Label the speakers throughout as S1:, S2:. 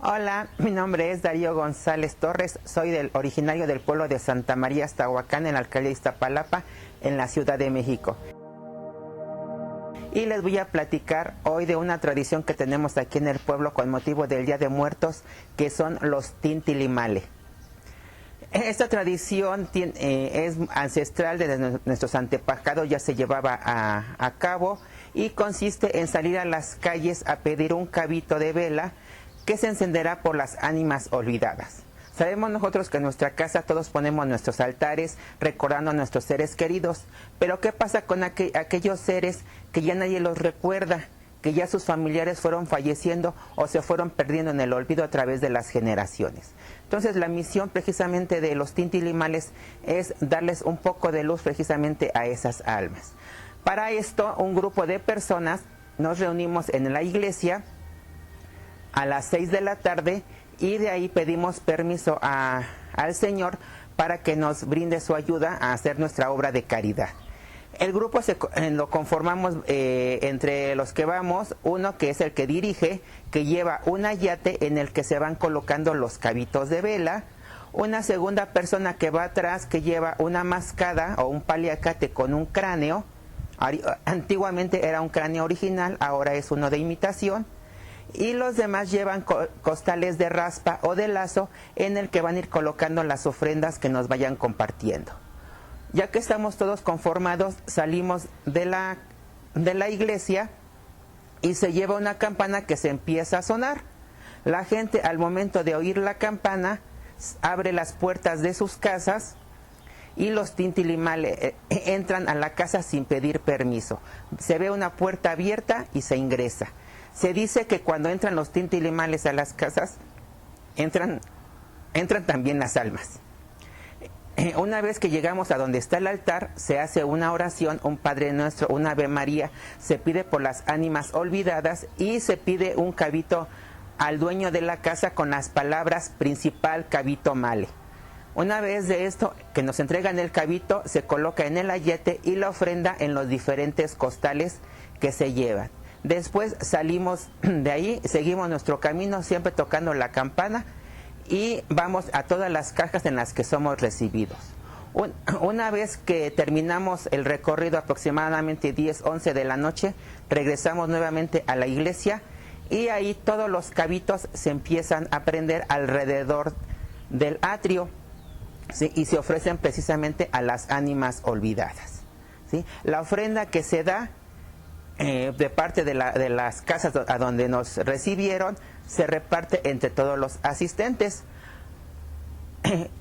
S1: Hola, mi nombre es Darío González Torres, soy originario del pueblo de Santa María, Iztahuacán, en la alcaldía de Iztapalapa, en la Ciudad de México. Y les voy a platicar hoy de una tradición que tenemos aquí en el pueblo con motivo del Día de Muertos, que son los tintilimales. Esta tradición es ancestral de nuestros antepasados, ya se llevaba a cabo y consiste en salir a las calles a pedir un cabito de vela que se encenderá por las ánimas olvidadas. Sabemos nosotros que en nuestra casa todos ponemos nuestros altares recordando a nuestros seres queridos, pero ¿qué pasa con aquellos seres que ya nadie los recuerda, que ya sus familiares fueron falleciendo o se fueron perdiendo en el olvido a través de las generaciones? Entonces la misión precisamente de los tintilimales es darles un poco de luz precisamente a esas almas. Para esto, un grupo de personas nos reunimos en la iglesia a las 6 de la tarde y de ahí pedimos permiso al Señor para que nos brinde su ayuda a hacer nuestra obra de caridad. El grupo lo conformamos entre los que vamos, uno que es el que dirige, que lleva un ayate en el que se van colocando los cabitos de vela, una segunda persona que va atrás que lleva una mascada o un paliacate con un cráneo. Antiguamente era un cráneo original, ahora es uno de imitación. Y los demás llevan costales de raspa o de lazo en el que van a ir colocando las ofrendas que nos vayan compartiendo. Ya que estamos todos conformados, salimos de la iglesia y se lleva una campana que se empieza a sonar. La gente, al momento de oír la campana, abre las puertas de sus casas y los tintilimales entran a la casa sin pedir permiso. Se ve una puerta abierta y se ingresa. Se dice que cuando entran los tintilimales a las casas, entran también las almas. Una vez que llegamos a donde está el altar, se hace una oración, un Padre Nuestro, una Ave María, se pide por las ánimas olvidadas y se pide un cabito al dueño de la casa con las palabras principal cabito male. Una vez de esto, que nos entregan el cabito, se coloca en el ayete y la ofrenda en los diferentes costales que se llevan. Después salimos de ahí, seguimos nuestro camino, siempre tocando la campana y vamos a todas las cajas en las que somos recibidos. Una vez que terminamos el recorrido, aproximadamente 10, 11 de la noche, regresamos nuevamente a la iglesia y ahí todos los cabitos se empiezan a prender alrededor del atrio, ¿sí? Y se ofrecen precisamente a las ánimas olvidadas, ¿sí? La ofrenda que se da de parte de las casas a donde nos recibieron se reparte entre todos los asistentes.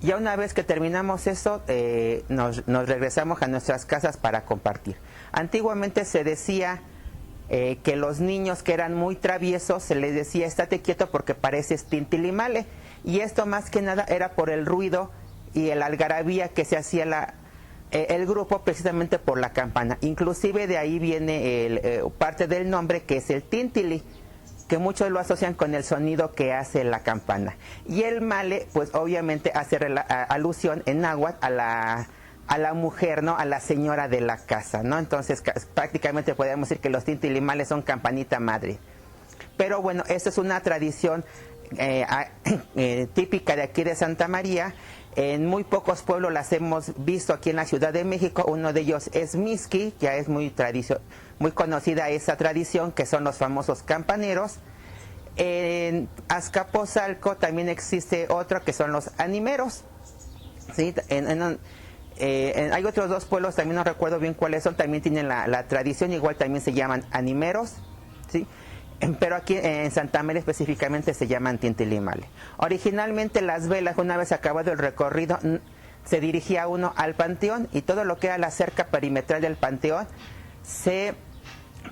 S1: Ya una vez que terminamos eso, nos regresamos a nuestras casas para compartir. Antiguamente se decía que los niños que eran muy traviesos se les decía estate quieto porque pareces tintilimale, y esto más que nada era por el ruido y el algarabía que se hacía el grupo precisamente por la campana. Inclusive de ahí viene parte del nombre, que es el tintili, que muchos lo asocian con el sonido que hace la campana. Y el male, pues obviamente hace alusión en náhuatl a la mujer, ¿no? A la señora de la casa, ¿no? Entonces prácticamente podemos decir que los tintilimales son campanita madre. Pero bueno, esta es una tradición típica de aquí de Santa María. En muy pocos pueblos las hemos visto aquí en la Ciudad de México. Uno de ellos es Mixqui, ya es muy conocida esa tradición, que son los famosos campaneros. En Azcapotzalco también existe otro, que son los animeros, ¿sí? Hay otros dos pueblos, también no recuerdo bien cuáles son, también tienen la tradición, igual también se llaman animeros, ¿sí? Pero aquí en Santa María específicamente se llaman tintilimales. Originalmente las velas, una vez acabado el recorrido, se dirigía uno al panteón, y todo lo que era la cerca perimetral del panteón se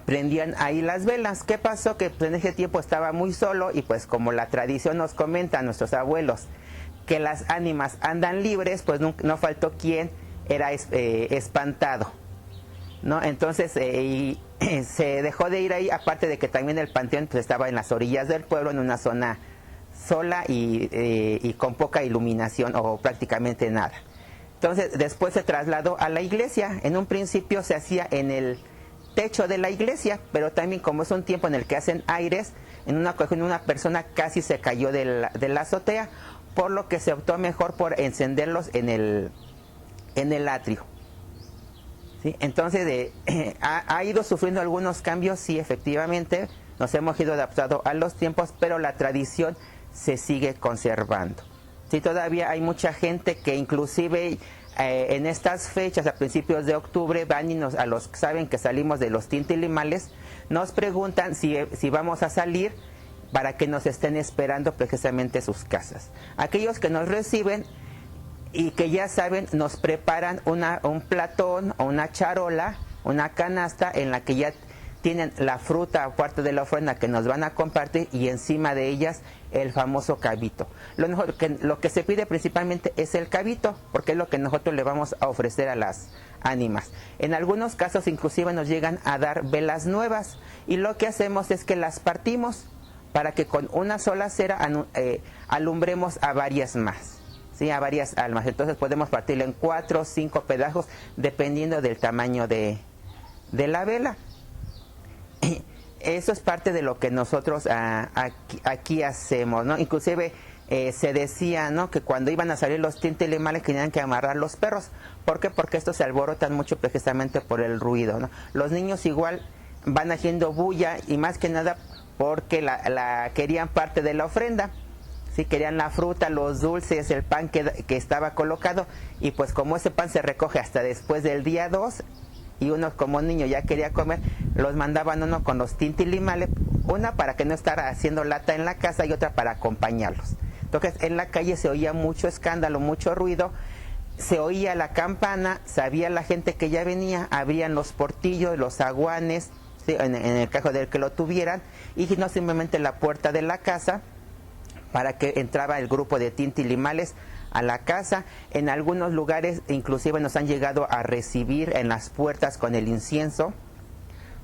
S1: prendían ahí las velas. ¿Qué pasó? Que en ese tiempo estaba muy solo, y pues como la tradición nos comenta a nuestros abuelos que las ánimas andan libres, pues no faltó quien era espantado, ¿no? Entonces se dejó de ir ahí, aparte de que también el panteón pues estaba en las orillas del pueblo, en una zona sola y con poca iluminación o prácticamente nada. Entonces después se trasladó a la iglesia. En un principio se hacía en techo de la iglesia, pero también como es un tiempo en el que hacen aires, en una ocasión una persona casi se cayó de la azotea, por lo que se optó mejor por encenderlos en el atrio. ¿Sí? Entonces ha ido sufriendo algunos cambios, sí, efectivamente, nos hemos ido adaptando a los tiempos, pero la tradición se sigue conservando. Sí, todavía hay mucha gente que inclusive en estas fechas, a principios de octubre, van y a los que saben que salimos de los tintilimales, nos preguntan si vamos a salir para que nos estén esperando precisamente sus casas. Aquellos que nos reciben y que ya saben, nos preparan un platón o una charola, una canasta en la que ya tienen la fruta aparte de la ofrenda que nos van a compartir y encima de ellas el famoso cabito. Lo que se pide principalmente es el cabito, porque es lo que nosotros le vamos a ofrecer a las ánimas. En algunos casos inclusive nos llegan a dar velas nuevas y lo que hacemos es que las partimos para que con una sola cera alumbremos a varias más. ¿Sí? A varias almas. Entonces podemos partirlo en 4 o 5 pedazos dependiendo del tamaño de la vela. Eso es parte de lo que nosotros aquí hacemos, ¿no? Inclusive se decía, ¿no?, que cuando iban a salir los tintilimales tenían que amarrar los perros. ¿Por qué? Porque estos se alborotan mucho precisamente por el ruido, ¿no? Los niños igual van haciendo bulla y más que nada porque querían parte de la ofrenda. Sí, querían la fruta, los dulces, el pan que estaba colocado, y pues como ese pan se recoge hasta después del día 2 y uno como niño ya quería comer, los mandaban uno con los tintilimales, una para que no estará haciendo lata en la casa y otra para acompañarlos. Entonces en la calle se oía mucho escándalo, mucho ruido, se oía la campana, sabía la gente que ya venía, abrían los portillos, los aguanes, ¿sí?, en el caso del que lo tuvieran, y no simplemente la puerta de la casa, para que entraba el grupo de tintilimales a la casa. En algunos lugares inclusive nos han llegado a recibir en las puertas con el incienso,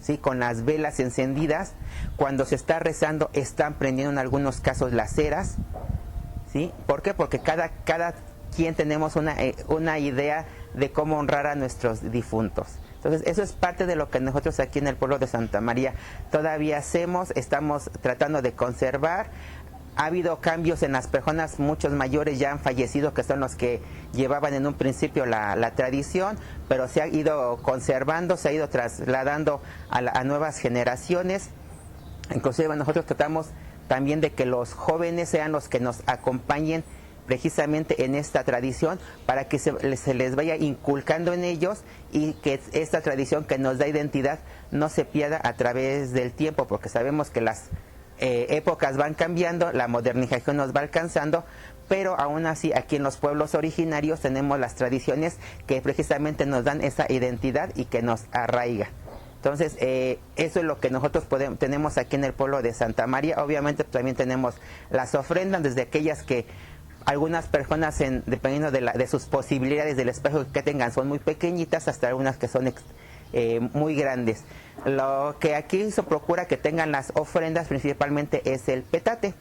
S1: ¿sí?, con las velas encendidas. Cuando se está rezando están prendiendo en algunos casos las ceras, ¿sí? ¿Por qué? Porque cada quien tenemos una idea de cómo honrar a nuestros difuntos. Entonces eso es parte de lo que nosotros aquí en el pueblo de Santa María todavía hacemos, estamos tratando de conservar. Ha habido cambios en las personas, muchos mayores ya han fallecido, que son los que llevaban en un principio la tradición, pero se ha ido conservando, se ha ido trasladando a nuevas generaciones. Inclusive nosotros tratamos también de que los jóvenes sean los que nos acompañen precisamente en esta tradición, para que se les vaya inculcando en ellos y que esta tradición que nos da identidad no se pierda a través del tiempo, porque sabemos que las épocas van cambiando, la modernización nos va alcanzando, pero aún así aquí en los pueblos originarios tenemos las tradiciones que precisamente nos dan esa identidad y que nos arraiga. Entonces eso es lo que nosotros tenemos aquí en el pueblo de Santa María. Obviamente también tenemos las ofrendas, desde aquellas que algunas personas, dependiendo de sus posibilidades del espacio que tengan, son muy pequeñitas, hasta algunas que son muy grandes. Lo que aquí se procura que tengan las ofrendas principalmente es el petate,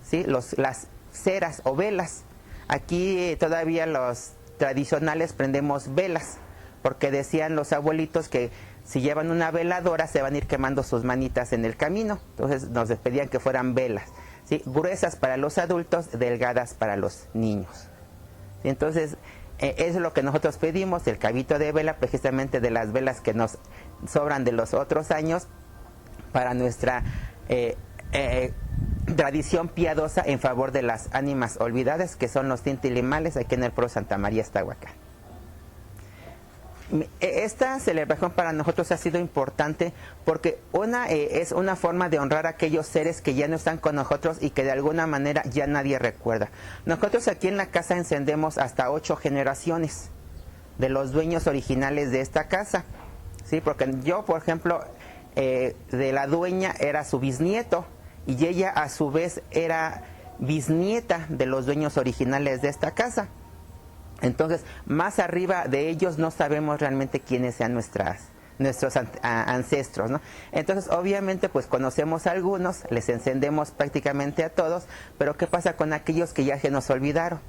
S1: ¿sí?, las ceras o velas. Aquí todavía los tradicionales prendemos velas, porque decían los abuelitos que si llevan una veladora se van a ir quemando sus manitas en el camino. Entonces nos pedían que fueran velas, ¿sí?, gruesas para los adultos, delgadas para los niños. ¿Sí? Entonces eso es lo que nosotros pedimos, el cabito de vela, precisamente de las velas que nos sobran de los otros años, para nuestra tradición piadosa en favor de las ánimas olvidadas, que son los tintilimales aquí en el pueblo de Santa María Estahuacán. Esta celebración para nosotros ha sido importante porque es una forma de honrar a aquellos seres que ya no están con nosotros y que de alguna manera ya nadie recuerda. Nosotros aquí en la casa encendemos hasta 8 generaciones de los dueños originales de esta casa, ¿sí? Porque yo, por ejemplo, de la dueña era su bisnieto y ella a su vez era bisnieta de los dueños originales de esta casa. Entonces, más arriba de ellos no sabemos realmente quiénes sean nuestros ancestros, ¿no? Entonces, obviamente, pues conocemos a algunos, les encendemos prácticamente a todos, pero ¿qué pasa con aquellos que ya se nos olvidaron?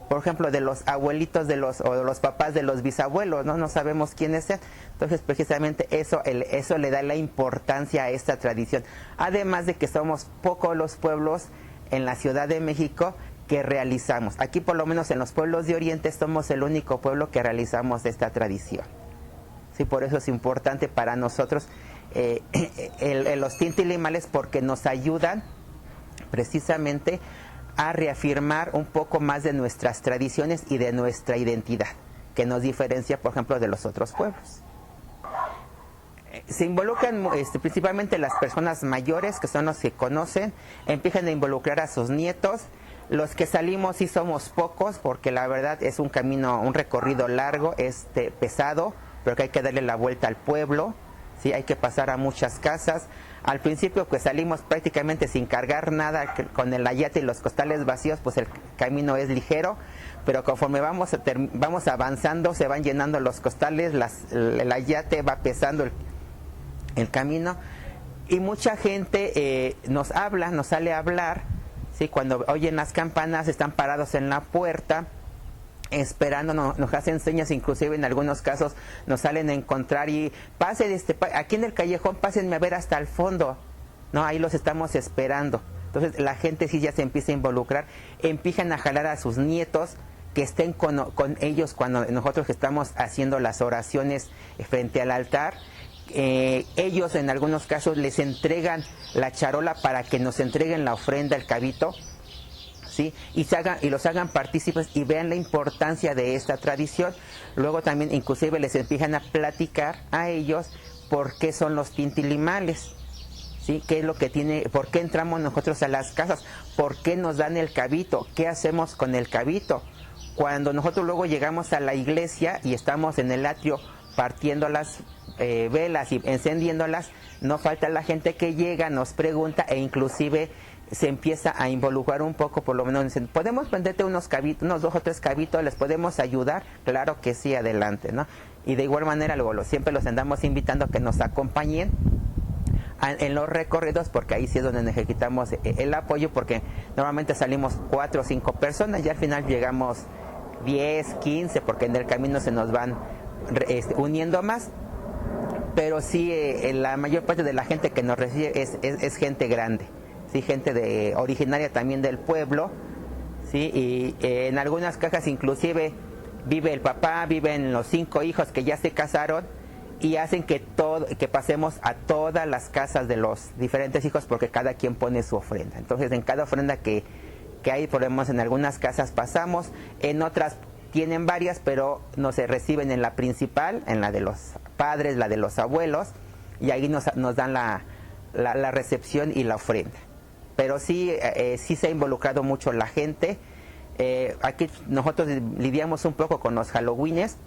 S1: por ejemplo, de los abuelitos o de los papás de los bisabuelos, ¿no? No sabemos quiénes sean. Entonces, precisamente eso le da la importancia a esta tradición. Además de que somos pocos los pueblos en la Ciudad de México que realizamos. Aquí, por lo menos en los pueblos de Oriente, somos el único pueblo que realizamos esta tradición. Sí, por eso es importante para nosotros los tintilimales, porque nos ayudan precisamente a reafirmar un poco más de nuestras tradiciones y de nuestra identidad, que nos diferencia, por ejemplo, de los otros pueblos. Se involucran principalmente las personas mayores, que son los que conocen, empiezan a involucrar a sus nietos. Los que salimos sí somos pocos, porque la verdad es un camino, un recorrido largo, pesado, pero que hay que darle la vuelta al pueblo, ¿sí? Hay que pasar a muchas casas. Al principio pues salimos prácticamente sin cargar nada, con el ayate y los costales vacíos, pues el camino es ligero, pero conforme vamos avanzando se van llenando los costales, el ayate va pesando el camino, y mucha gente nos sale a hablar, ¿sí? Cuando oyen las campanas están parados en la puerta esperando, nos hacen señas, inclusive en algunos casos nos salen a encontrar y pasen aquí en el callejón, pásenme a ver hasta el fondo, no, ahí los estamos esperando. Entonces la gente sí ya se empieza a involucrar, empiezan a jalar a sus nietos que estén con ellos cuando nosotros estamos haciendo las oraciones frente al altar. Ellos en algunos casos les entregan la charola para que nos entreguen la ofrenda, el cabito, ¿sí? Y los hagan partícipes y vean la importancia de esta tradición. Luego también inclusive les empiezan a platicar a ellos por qué son los tintilimales, ¿sí? ¿Qué es lo que tiene? ¿Por qué entramos nosotros a las casas? ¿Por qué nos dan el cabito? ¿Qué hacemos con el cabito? Cuando nosotros luego llegamos a la iglesia y estamos en el atrio partiendo las velas y encendiéndolas, no falta la gente que llega, nos pregunta, e inclusive se empieza a involucrar un poco, por lo menos dicen, ¿podemos venderte unos cabitos, unos 2 o 3 cabitos? ¿Les podemos ayudar? Claro que sí, adelante, ¿no? Y de igual manera luego siempre los andamos invitando a que nos acompañen en los recorridos, porque ahí sí es donde necesitamos el apoyo, porque normalmente salimos 4 o 5 personas y al final llegamos 10, 15, porque en el camino se nos van uniendo más. Pero sí, la mayor parte de la gente que nos recibe es gente grande, sí, gente originaria también del pueblo, sí, y en algunas cajas inclusive vive el papá, viven los 5 hijos que ya se casaron, y hacen que pasemos a todas las casas de los diferentes hijos, porque cada quien pone su ofrenda. Entonces en cada ofrenda que hay, por ejemplo, en algunas casas pasamos, en otras tienen varias, pero no se reciben en la principal, en la de los padres, la de los abuelos, y ahí nos dan la recepción y la ofrenda. Pero sí se ha involucrado mucho la gente. Aquí nosotros lidiamos un poco con los Halloweenes.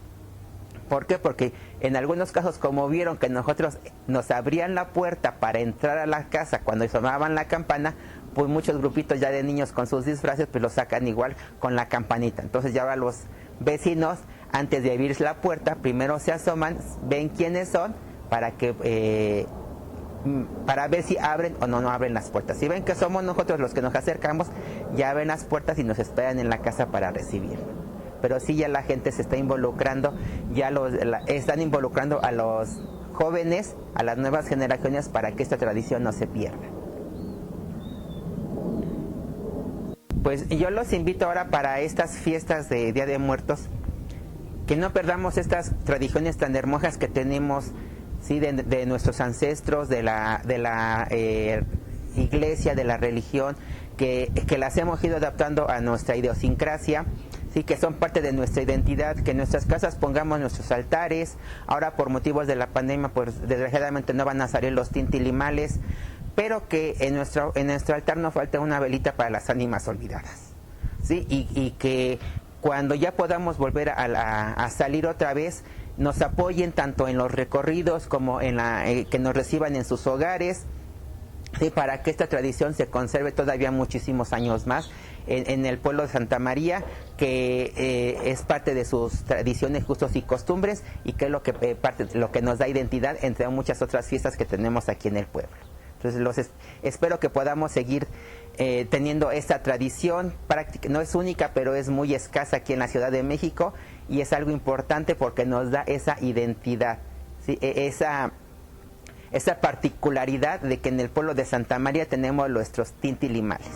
S1: ¿Por qué? Porque en algunos casos, como vieron que nosotros nos abrían la puerta para entrar a la casa cuando sonaban la campana, pues muchos grupitos ya de niños con sus disfraces pues los sacan igual con la campanita. Entonces ya los vecinos, antes de abrir la puerta, primero se asoman, ven quiénes son, para ver si abren o no abren las puertas. Si ven que somos nosotros los que nos acercamos, ya abren las puertas y nos esperan en la casa para recibir. Pero sí, ya la gente se está involucrando, están involucrando a los jóvenes, a las nuevas generaciones, para que esta tradición no se pierda. Pues yo los invito ahora para estas fiestas de Día de Muertos, que no perdamos estas tradiciones tan hermosas que tenemos, ¿sí? de nuestros ancestros, de la iglesia, de la religión, que las hemos ido adaptando a nuestra idiosincrasia, sí, que son parte de nuestra identidad, que en nuestras casas pongamos nuestros altares. Ahora, por motivos de la pandemia, pues desgraciadamente no van a salir los tintilimales, pero que en nuestro altar no falta una velita para las ánimas olvidadas, ¿sí? Y que cuando ya podamos volver a salir otra vez, nos apoyen tanto en los recorridos como en que nos reciban en sus hogares, ¿sí? Para que esta tradición se conserve todavía muchísimos años más en el pueblo de Santa María, que es parte de sus tradiciones, gustos y costumbres, y que es lo que nos da identidad, entre muchas otras fiestas que tenemos aquí en el pueblo. Entonces espero que podamos seguir teniendo esta tradición. No es única, pero es muy escasa aquí en la Ciudad de México, y es algo importante porque nos da esa identidad, ¿sí? Esa particularidad de que en el pueblo de Santa María tenemos nuestros tintilimales.